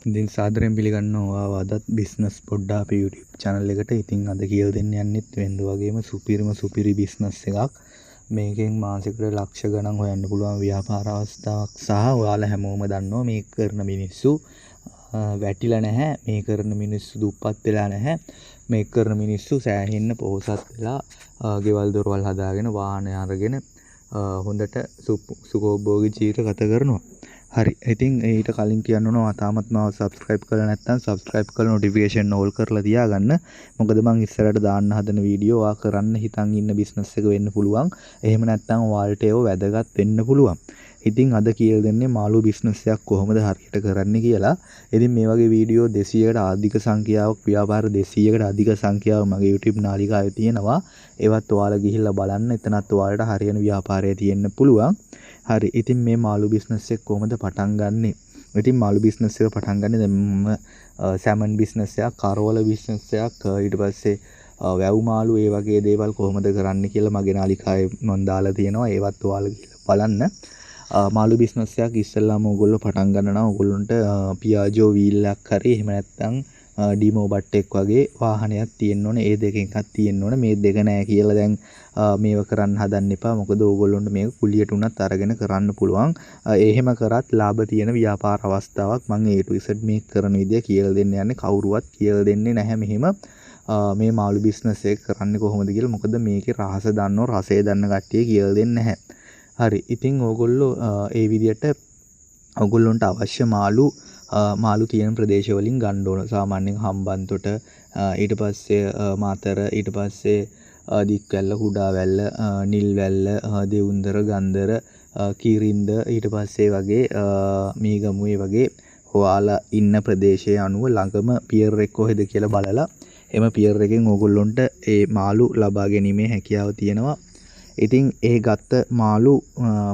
ඉතින් සාදරයෙන් පිළිගන්නවා අදත් බිස්නස් පොඩ්ඩා අපේ YouTube channel එකට. ඉතින් අද කියලා දෙන්න යන්නෙත් වෙන්ද වගේම සුපිරි බිස්නස් එකක්. මේකෙන් මාසෙකට ලක්ෂ ගණන් හොයන්න පුළුවන් ව්‍යාපාර අවස්ථාවක් සහ ඔයාලා හැමෝම දන්නවා මේක කරන මිනිස්සු වැටිලා නැහැ. මේ කරන මිනිස්සු දුප්පත් වෙලා නැහැ. මේක කරන මිනිස්සු සෑහෙන්න පොහොසත් වෙලා ගෙවල් දොරවල් හදාගෙන වාහන අරගෙන හොඳට සුඛෝභෝගී ජීවිත ගත කරනවා. හරි. ඉතින් ඊට කලින් කියන්න ඕනවා තාමත් මාව subscribe කරලා නැත්නම් subscribe කරලා notification all කරලා තියාගන්න. මොකද මම ඉස්සරහට දාන්න හදන වීඩියෝ ඔයා කරන්න හිතන් ඉන්න business එක වෙන්න පුළුවන්. එහෙම නැත්නම් ඔයාලට ඒව වැදගත් වෙන්න පුළුවන්. ඉතින් අද කියලා දෙන්නේ මාළු business එකක් කොහොමද හරියට කරන්නේ කියලා. ඉතින් මේ වගේ වීඩියෝ 200කට අධික සංඛ්‍යාවක් ව්‍යාපාර 200කට අධික සංඛ්‍යාවක් මගේ YouTube නාලිකාවේ තියෙනවා. ඒවත් ඔයාලා ගිහිල්ලා බලන්න. එතනත් ඔයාලට හරියන ව්‍යාපාරය තියෙන්න පුළුවන්. හරි. ඉතින් මේ මාළු බිස්නස් එක කොහොමද පටන් ගන්නෙ? ඉතින් මාළු බිස්නස් එක පටන් ගන්නේ දැන් මම සැමන් බිස්නස් එකක්, කරවල බිස්නස් එකක්, ඊට පස්සේ වැව් මාළු ඒ වගේ දේවල් කොහොමද කරන්න කියලා මගේ නාලිකාවේ මම දාලා තියෙනවා. ඒවත් ඔයාලා ගිහලා බලන්න. මාළු බිස්නස් එකක් ඉස්සෙල්ලාම ඕගොල්ලෝ පටන් ගන්නවා. ඕගොල්ලන්ට පියාජෝ වීල් එකක් හරි එහෙම නැත්නම් ඩීමෝ බට්ටෙක් වගේ වාහනයක් තියෙන්න ඕනේ. ඒ දෙකෙන් එකක් තියෙන්න ඕනේ. මේ දෙක නැහැ කියලා දැන් මේව කරන්න හදන්න එපා. මොකද ඕගොල්ලොන්ට මේක කුලියට උනත් අරගෙන කරන්න පුළුවන්. එහෙම කරත් ලාභ තියෙන ව්‍යාපාර අවස්ථාවක්. මම A to Z මේක කරන විදිය කියලා දෙන්න යන්නේ. කවුරුවත් කියලා දෙන්නේ නැහැ මෙහෙම මේ මාළු බිස්නස් එක කරන්නේ කොහොමද කියලා. මොකද මේකේ රහස දන්නෝ රසය දන්න කට්ටිය කියලා දෙන්නේ නැහැ. හරි. ඉතින් ඕගොල්ලෝ ඒ විදියට ඕගොල්ලොන්ට අවශ්‍ය මාළු තියෙන ප්‍රදේශ වලින් ගන්න ඕන. සාමාන්‍යයෙන් හම්බන්තොට, ඊට පස්සේ මාතර, ඊට පස්සේ දික්වැල්ල, කුඩාවැල්ල, නිල්වැල්ල, දෙවුන්දර, ගන්දර, කීරින්ද, ඊට පස්සේ වගේ මීගමුවේ වගේ ඔයාලා ඉන්න ප්‍රදේශයේ අනුව ළඟම පියර් එක කොහෙද කියලා බලලා එම පියර් එකෙන් ඕගොල්ලොන්ට ඒ මාළු ලබා ගැනීමේ හැකියාව තියෙනවා. ඉතින් ඒ ගත්ත මාළු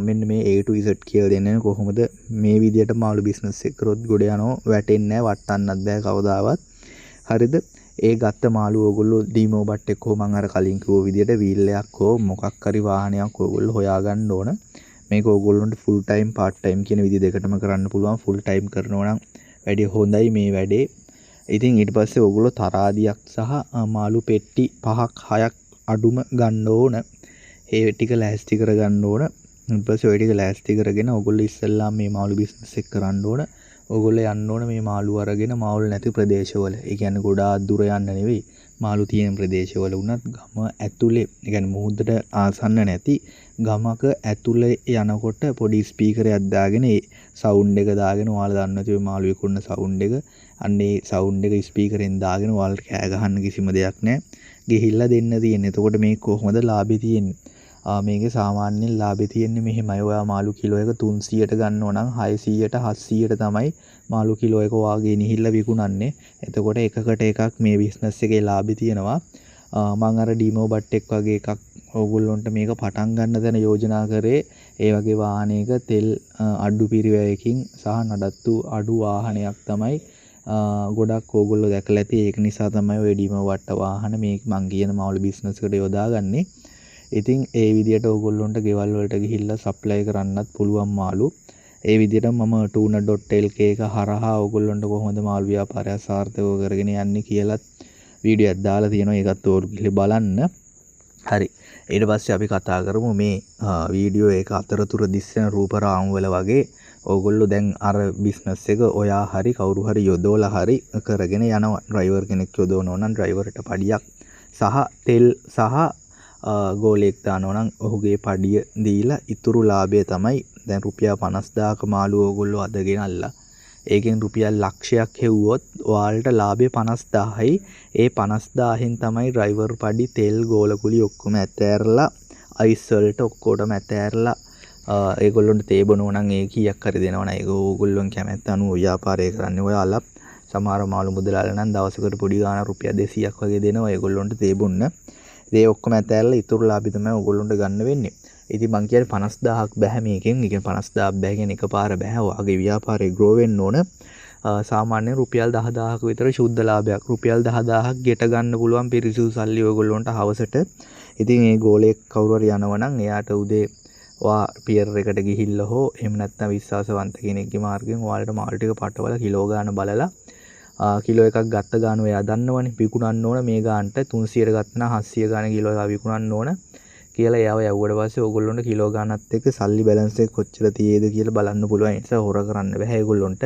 මෙන්න මේ A to Z කියලා දෙන්නේ කොහොමද මේ විදියට මාළු බිස්නස් එක කරොත් ගොඩ යනවා වැටෙන්නේ නැහැ වටන්නත් බෑ කවදාවත්. හරිද? ඒ ගත්ත මාළු ඕගොල්ලෝ ඩීමෝ බට් එක මම අර කලින් කිව්ව විදියට වීල් එකක් හෝ මොකක් හරි වාහනයක් ඕගොල්ලෝ හොයාගන්න ඕන. මේක ඕගොල්ලොන්ට ෆුල් ටයිම් පාර්ට් ටයිම් කියන විදිහ දෙකටම කරන්න පුළුවන්. ෆුල් ටයිම් කරනවා නම් වැඩි හොඳයි මේ වැඩේ. ඉතින් ඊට පස්සේ ඕගොල්ලෝ තරාදියක් සහ මාළු පෙට්ටි 5ක් 6ක් අඩුම ගන්න ඕන. ඒ ටික ලෑස්ති කරගන්න ඕන. ඊට පස්සේ ওই ටික ලෑස්ති කරගෙන ඕගොල්ලෝ ඉස්සෙල්ලා මේ මාළු බිස්නස් එක කරන්න ඕන. ඕගොල්ලෝ යන්න ඕන මේ මාළු අරගෙන මාළු නැති ප්‍රදේශවල. ඒ කියන්නේ ගොඩාක් දුර යන්න නෙවෙයි. මාළු තියෙන ප්‍රදේශවල වුණත් ගම ඇතුලේ, ඒ කියන්නේ මුහුදට ආසන්න නැති ගමක ඇතුලේ යනකොට පොඩි ස්පීකරයක් දාගෙන ඒ සවුන්ඩ් එක දාගෙන ඔයාලා දන්නවා ඒ මාළු විකුණන සවුන්ඩ් එක. අන්න ඒ සවුන්ඩ් එක ස්පීකරෙන් දාගෙන ඔයාලට කෑ ගහන්න කිසිම දෙයක් නැහැ. ගිහිල්ලා දෙන්න තියෙන්නේ. එතකොට මේක කොහොමද ලාභේ තියෙන්නේ? මේකේ සාමාන්‍යයෙන් ලාභේ තියෙන්නේ මෙහෙමයි. ඔයා මාළු කිලෝ එක 300ට ගන්නව නම් 600ට 700ට තමයි මාළු කිලෝ එක වාගේ නිහිල්ලා විකුණන්නේ. එතකොට එකකට එකක් මේ බිස්නස් එකේ ලාභේ තියෙනවා. මම අර ඩීමෝ බට් එක වගේ එකක් ඕගොල්ලොන්ට මේක පටන් ගන්න තැන යෝජනා කරේ ඒ වගේ වාහනයක තෙල් අඩු පිරිවැයකින් සහ නඩත්තු අඩු වාහනයක් තමයි ගොඩක් ඕගොල්ලෝ දැකලා ඇති. ඒක නිසා තමයි ඔය ඩීමෝ බට් වාහන මේ මං කියන මාළු බිස්නස් එකට යොදාගන්නේ. ඉතින් ඒ විදියට ඕගොල්ලොන්ට ගෙවල් වලට ගිහිල්ලා සප්ලයි කරන්නත් පුළුවන් මාළු. ඒ විදියට මම tuna.lk එක හරහා ඕගොල්ලොන්ට කොහොමද මාළු ව්‍යාපාරය සාර්ථකව කරගෙන යන්නේ කියලාත් වීඩියෝ එකක් දාලා තියෙනවා. ඒකත් ඕගොල්ලෝ ගිහලා බලන්න. හරි. ඊට පස්සේ අපි කතා කරමු මේ වීඩියෝ එක අතරතුර දිස්සන රූප රාමු වල වගේ ඕගොල්ලෝ දැන් අර බිස්නස් එක ඔයා හරි කවුරු හරි යොදවලා හරි කරගෙන යනවා. ඩ්‍රයිවර් කෙනෙක් යොදවනවා නම් ඩ්‍රයිවර්ට පඩියක් සහ තෙල් සහ ගෝලයක් දානවා නම් ඔහුගේ පඩිය දීලා ඉතුරු ලාභය තමයි දැන් රුපියල් 50000ක මාළු ඕගොල්ලෝ අදගෙන අල්ලා. ඒකෙන් රුපියල් ලක්ෂයක් හෙව්වොත් ඔයාලට ලාභය 50000යි. ඒ 50000න් තමයි ඩ්‍රයිවර් පඩි තෙල් ගෝලකුලි ඔක්කොම ඇතෑරලා අයිස් වලට ඔක්කොටම ඇතෑරලා ඒගොල්ලොන්ට තේ බොනවා නම් ඒ කීයක් හරි දෙනවනම් ඒක ඕගොල්ලොන් කැමැත්ත අනුව ව්‍යාපාරය කරන්නේ. ඔයාලා සමහර මාළු මුදලාල නම් දවසකට පොඩි ගාණ රුපියල් 200ක් වගේ දෙනවා ඒගොල්ලොන්ට තේ බොන්න. ඒ ඔක්කොම ඇතෑරලා ඉතුරු ලාභය තමයි ඕගොල්ලොන්ට ගන්න වෙන්නේ. ඉතින් මං කියන්නේ 50000ක් බෑ මේකෙන්. ඒ කියන්නේ 50000ක් බෑ කියන්නේ එකපාර බෑ. ඔයාගේ ව්‍යාපාරේ ග්‍රෝ වෙන්න ඕන. සාමාන්‍යයෙන් රුපියල් 10000ක විතර ශුද්ධ ලාභයක්. රුපියල් 10000ක් ගෙට ගන්න පුළුවන් පිරිසිදු සල්ලි ඔයගොල්ලොන්ට හවසට. ඉතින් මේ ගෝලයක් කවුරු හරි යනවා නම් එයාට උදේ ඔයා පියර් එකට ගිහිල්ලා හෝ එහෙම නැත්නම් විශ්වාසවන්ත කෙනෙක්ගේ මාර්ගයෙන් ඔයාලට මාළු ටික පටවල කිලෝ ගාන බලලා කිලෝ එකක් ගත්ත ගාන ඔයා දන්නවනේ විකුණන්න ඕන මේ ගානට 300ට ගත්තා නම් 700 ගාන කිලෝ එකක් විකුණන්න ඕන කියලා එයාව යවුවට පස්සේ ඕගොල්ලොන්ට කිලෝ ගානත් එක්ක සල්ලි බැලන්ස් එක කොච්චර තියෙද කියලා බලන්න පුළුවන්. ඒ නිසා හොර කරන්න බෑ ඒගොල්ලොන්ට.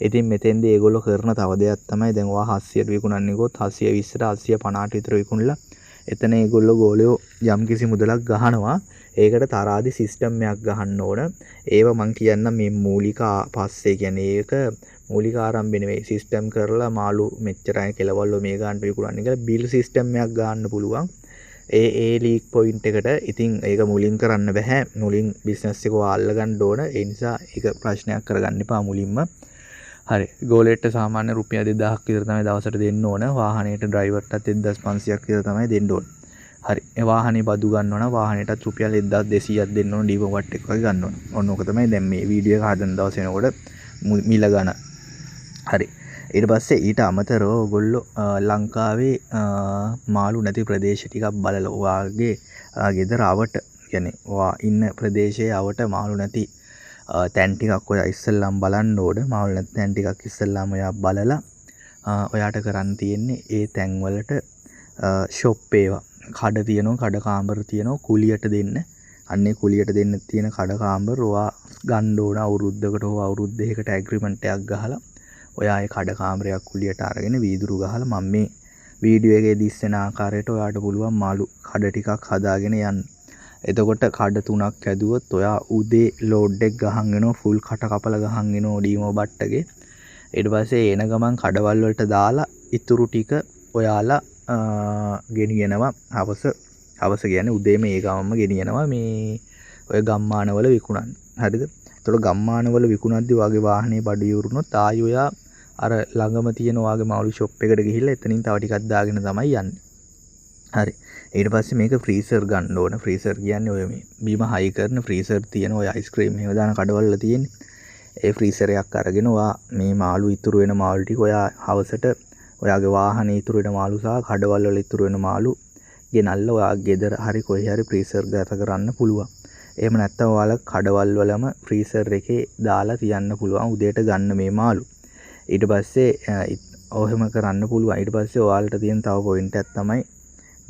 ඉතින් මෙතෙන්දී ඒගොල්ලෝ කරන තව දෙයක් තමයි දැන් ඔයා 700ට විකුණන්නේ ගොත් 720ට 850ට විතර විකුණලා එතන ඒගොල්ලෝ ගෝලියෝ යම්කිසි මුදලක් ගහනවා. ඒකට තරාදි සිස්ටම් එකක් ගහන්න ඕන. ඒව මං කියන්නම් මේ මූලික පස්සේ කියන්නේ ඒක මූලික ආරම්භය නෙවෙයි. සිස්ටම් කරලා මාළු මෙච්චරයි කෙලවල්ව මේ ගානට විකුණන්නේ කියලා බිල් සිස්ටම් එකක් ගන්න පුළුවන්. ඒ ලීක් පොයින්ට් එකට ඉතින් ඒක මුලින් කරන්න බෑ. මුලින් බිස්නස් එක අල්ල ගන්න ඕන. ඒ නිසා ඒක ප්‍රශ්නයක් කරගන්න එපා මුලින්ම. හරි. ගෝලෙට සාමාන්‍ය රුපියල් 2000ක් විතර තමයි දවසට දෙන්න ඕන. වාහනේට ඩ්‍රයිවර්ටත් 1500ක් විතර තමයි දෙන්න ඕන. හරි. ඒ වාහනේ බදු ගන්නවා නම් වාහනේටත් රුපියල් 1200ක් දෙන්න ඕන. ඩීපෝ වට් එක වගේ ගන්න ඕන. ඔන්න ඕක තමයි දැන් මේ වීඩියෝ එක හදන දවස් වෙනකොට මිල ගන්න. හරි. ඊට පස්සේ ඊට අමතරව ඔයගොල්ලෝ ලංකාවේ මාළු නැති ප්‍රදේශ ටිකක් බලලා ඔයාගේ ගෙදර අවට කියන්නේ ඔයා ඉන්න ප්‍රදේශයේ අවට මාළු නැති තැන් ටිකක් ඔයා ඉස්සෙල්ලාම බලන්න ඕන. මාළු නැති තැන් ටිකක් ඉස්සෙල්ලාම ඔයා බලලා ඔයාට කරන්න තියෙන්නේ ඒ තැන් වලට ෂොප් ඒවා කඩ තියෙනවා, කඩ කාමර තියෙනවා කුලියට දෙන්න. අන්නේ කුලියට දෙන්න තියෙන කඩ කාමර ඔයා ගන්න ඕන අවුරුද්දකට හෝ අවුරුදු දෙකකට ඇග්‍රීමන්ට් එකක් ගහලා ඔයා ඒ කඩ කාමරයක් කුලියට අරගෙන වීදුරු ගහලා මම මේ වීඩියෝ එකේ දිස්සෙන ආකාරයට ඔයාට පුළුවන් මාළු කඩ ටිකක් හදාගෙන යන්න. එතකොට කඩ 3ක් ඇදුවොත් ඔයා උදේ ලෝඩ් එක ගහන් එනවා ෆුල් කට කපලා ගහන් එනවා ඩීමෝ බට්ටගේ. ඊට පස්සේ එන ගමන් කඩවල් වලට දාලා ඉතුරු ටික ඔයාලා ගෙනියනවා හවස කියන්නේ උදේම ඒ ගමන්ම ගෙනියනවා මේ ඔය ගම්මානවල විකුණන්න. හරිද? එතකොට ගම්මානවල විකුණද්දි වාගේ වාහනේ බඩු ඉවරුනොත් ආයි ඔයා අර ළඟම තියෙන වාගේ මාළු ෂොප් එකට ගිහිල්ලා එතනින් තව ටිකක් දාගෙන තමයි යන්නේ. හරි. ඊට පස්සේ මේක ෆ්‍රීසර් ගන්න ඕන. ෆ්‍රීසර් කියන්නේ ඔය මේ බීම හයි කරන ෆ්‍රීසර් තියෙන ඔය අයිස්ක්‍රීම් මේව දාන කඩවල තියෙන්නේ. ඒ ෆ්‍රීසර් එකක් අරගෙන ඔයා මේ මාළු ඉතුරු වෙන මාළු ටික ඔයා හවසට ඔයාගේ වාහනේ ඉතුරු වෙන මාළු සහ කඩවල වල ඉතුරු වෙන මාළු ගෙනල්ලා ඔයා ගෙදර හරි කොහේ හරි ෆ්‍රීසර් ගත කරන්න පුළුවන්. එහෙම නැත්නම් ඔයාලා කඩවල් වලම ෆ්‍රීසර් එකේ දාලා තියන්න පුළුවන් උදේට ගන්න මේ මාළු. ඊට පස්සේ ඔහෙම කරන්න පුළුවන්. ඊට පස්සේ ඔයාලට තියෙන තව පොයින්ට් එකක් තමයි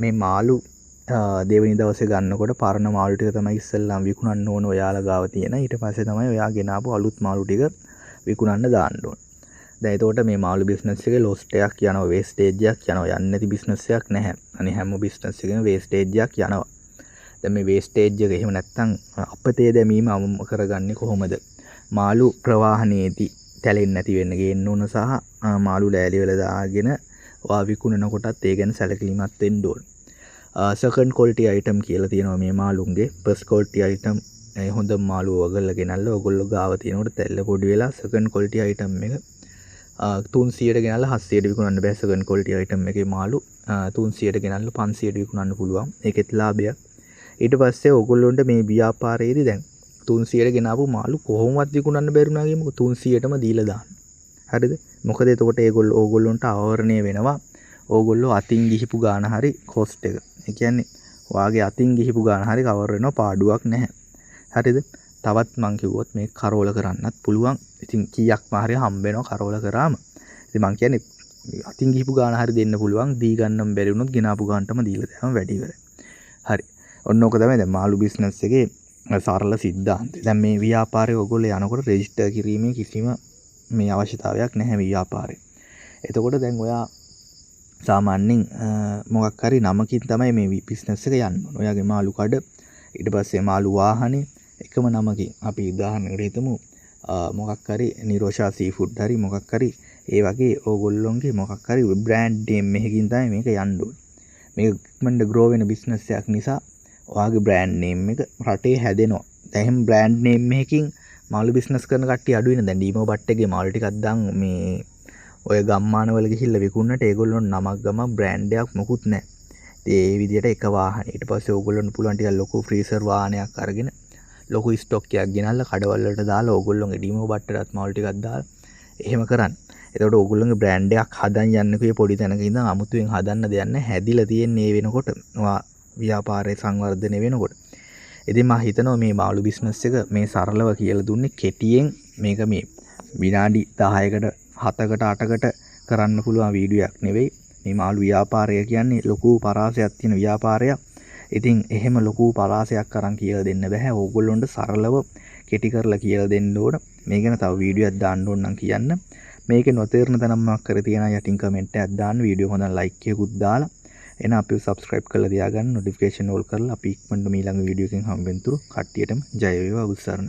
මේ මාළු දෙවෙනි දවසේ ගන්නකොට පරණ මාළු ටික තමයි ඉස්සෙල්ලාම විකුණන්න ඕන ඔයාලා ගාව තියෙන. ඊට පස්සේ තමයි ඔයා ගෙනාපු අලුත් මාළු ටික විකුණන්න දාන්න ඕන. දැන් එතකොට මේ මාළු බිස්නස් එකේ ලොස්ට් එකක් යනවා, වේස්ටේජ් එකක් යනවා. යන්නේ නැති බිස්නස් එකක් නැහැ. අනේ හැම බිස්නස් එකේම වේස්ටේජ් එකක් යනවා. දැන් මේ වේස්ටේජ් එක එහෙම නැත්නම් අපතේ දැමීම අවම කරගන්නේ කොහොමද? මාළු ප්‍රවාහනයේදී තැලෙන්නේ නැති වෙන්න ගේන්න ඕන සහ මාළු ලෑලි වල දාගෙන ඔයා විකුණන කොටත් ඒ ගැන සැලකිලිමත් වෙන්න ඕන. සෙකන්ඩ් ක්වොලිටි අයිටම් කියලා තියෙනවා මේ මාළුන්ගේ. ෆස්ට් ක්වොලිටි අයිටම් හොඳ මාළු ඔයගොල්ලෝ ගෙනල්ලා ඔයගොල්ලෝ ගාව තියෙනකොට තැල්ල පොඩි වෙලා සෙකන්ඩ් ක්වොලිටි අයිටම් එක 300ට ගෙනල්ලා 700ට විකුණන්න බෑ. සෙකන්ඩ් ක්වොලිටි අයිටම් එකේ මාළු 300ට ගෙනල්ලා 500ට විකුණන්න පුළුවන්. ඒකෙත් ලාභයක්. ඊට පස්සේ ඔයගොල්ලොන්ට මේ ව්‍යාපාරයේදී දැන් 300ට ගෙනාවු මාළු කොහොමවත් විකුණන්න බැරුණා කියමුකෝ 300ටම දීලා දාන්න. හරිද? මොකද එතකොට ඕගොල්ලොන්ට ආවරණය වෙනවා. ඕගොල්ලෝ අතින් ගිහිපු ගාන හරි කොස්ට් එක. ඒ කියන්නේ ඔයාගේ අතින් ගිහිපු ගාන හරි කවර් වෙනවා පාඩුවක් නැහැ. හරිද? තවත් මං කිව්වොත් මේ කරෝල කරන්නත් පුළුවන්. ඉතින් කීයක්ම හරි හම්බ වෙනවා කරෝල කරාම. ඉතින් මං කියන්නේ අතින් ගිහිපු ගාන හරි දෙන්න පුළුවන්. දී ගන්නම් බැරි වුණොත් ගෙනාපු ගානටම දීලා දාම වැඩි ඉවරයි. හරි. ඔන්න ඕක තමයි දැන් මාළු බිස්නස් එකේ සරල සිද්ධාන්තය. දැන් මේ ව්‍යාපාරය ඔයගොල්ලෝ යනකොට රෙජිස්ටර් කිරීමේ කිසිම මේ අවශ්‍යතාවයක් නැහැ ව්‍යාපාරේ. එතකොට දැන් ඔයා සාමාන්‍යයෙන් මොකක් හරි නමකින් තමයි මේ බිස්නස් එක යන්න ඕන. ඔයාගේ මාළු කඩ ඊට පස්සේ මාළු වාහනේ එකම නමකින් අපි උදාහරණයකට හිතමු මොකක් හරි නිරෝෂා සීෆුඩ් හරි මොකක් හරි ඒ වගේ ඕගොල්ලොන්ගේ මොකක් හරි බ්‍රෑන්ඩ් නේම් එකකින් තමයි මේක යන්න ඕනේ. මේක ඉක්මනට ග්‍රෝ වෙන බිස්නස් එකක් නිසා ඔයාගේ බ්‍රෑන්ඩ් නේම් එක රටේ හැදෙනවා. දැන් එහෙම බ්‍රෑන්ඩ් නේම් එකකින් මාළු බිස්නස් කරන කට්ටිය අඩු වෙන. දැන් ඩීමෝ බට්ටගේ මාළු ටිකක් දාන් මේ ඔය ගම්මානවල ගිහිල්ලා විකුණන්නට ඒගොල්ලෝ නමක් ගම බ්‍රෑන්ඩ් එකක් මොකුත් නැහැ. ඉතින් ඒ විදිහට එක වාහන ඊට පස්සේ ඕගොල්ලොන්ට පුළුවන් ටිකක් ලොකු ෆ්‍රීසර් වාහනයක් අරගෙන ලොකු ස්ටොක් එකක් ගෙනල්ලා කඩවල වලට දාලා ඕගොල්ලෝගේ ඩීමෝ බට්ටටත් මාළු ටිකක් දාලා එහෙම කරන්න. එතකොට ඕගොල්ලෝගේ බ්‍රෑන්ඩ් එකක් හදන් යන්නකෝ පොඩි තැනක ඉඳන් අමුතුවෙන් හදන්න දෙයක් නැහැ. හැදිලා තියෙන්නේ ඒ වෙනකොට ව්‍යාපාරයේ සංවර්ධනය වෙනකොට. ඉතින් මම හිතනවා මේ මාළු බිස්නස් එක මේ සරලව කියලා දුන්නේ කෙටියෙන් මේක මේ විනාඩි 10කට 7කට 8කට කරන්න පුළුවන් වීඩියෝයක් නෙවෙයි. මේ මාළු ව්‍යාපාරය කියන්නේ ලොකු පරාසයක් තියෙන ව්‍යාපාරයක්. ඉතින් එහෙම ලොකු පරාසයක් අරන් කියලා දෙන්න බෑ. ඕගොල්ලොන්ට සරලව කෙටි කරලා කියලා දෙන්න ඕන. මේ ගැන තව වීඩියෝයක් දාන්න ඕන නම් කියන්න. මේකේ නොතේරෙන තැනක් මොකක් කර තියෙනවා යටින් කමෙන්ට් එකක් දාන්න. වීඩියෝ හොඳ ලයික් එකකුත් දාලා එහෙනම් අපිව subscribe කරලා තියාගන්න notification all කරලා අපි ඉක්මනට ඊළඟ වීඩියෝ එකකින් හම්බෙන්තුරු කට්ටියටම ජය වේවා උත්සාරණයි.